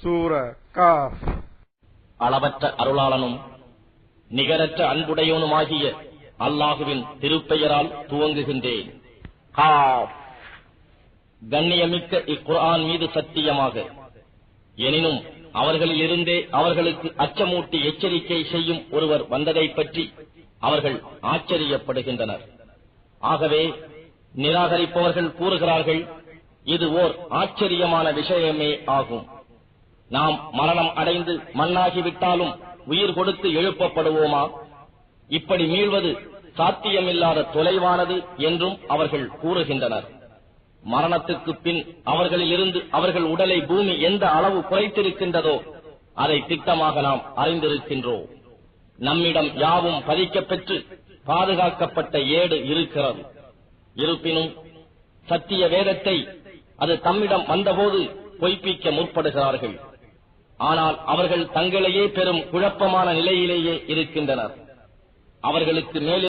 சூரா cough. அளவற்ற அருளாளனும் நிகரற்ற அன்புடையவனுமாகிய அல்லாஹுவின் திருப்பெயரால் துவங்குகின்றேன். காஃப். கண்ணியமிக்க இக்குர்ஆன் மீது சத்தியமாக. எனினும் அவர்களிலிருந்தே அவர்களுக்கு அச்சமூட்டி எச்சரிக்கை செய்யும் ஒருவர் வந்ததை பற்றி அவர்கள் ஆச்சரியப்படுகின்றனர். ஆகவே நிராகரிப்பவர்கள் கூறுகிறார்கள், இது ஓர் ஆச்சரியமான விஷயமே ஆகும். நாம் மரணம் அடைந்து மண்ணாகிவிட்டாலும் உயிர் கொடுத்து எழுப்பப்படுவோமா? இப்படி மீள்வது சாத்தியமில்லாத தொலைவானது என்றும் அவர்கள் கூறுகின்றனர். மரணத்துக்கு பின் அவர்களிலிருந்து அவர்கள் உடலை பூமி எந்த அளவு குறைத்திருக்கின்றதோ அதை திட்டமாக நாம் அறிந்திருக்கின்றோம். நம்மிடம் யாவும் பதிக்கப் பெற்று பாதுகாக்கப்பட்ட ஏடு இருக்கிறது. இருப்பினும் சத்திய வேதத்தை அது தம்மிடம் வந்தபோது பொய்ப்பிக்க முற்படுகிறார்கள். ஆனால் அவர்கள் தங்களையே பெரும் குழப்பமான நிலையிலேயே இருக்கின்றனர். அவர்களுக்கு மேலே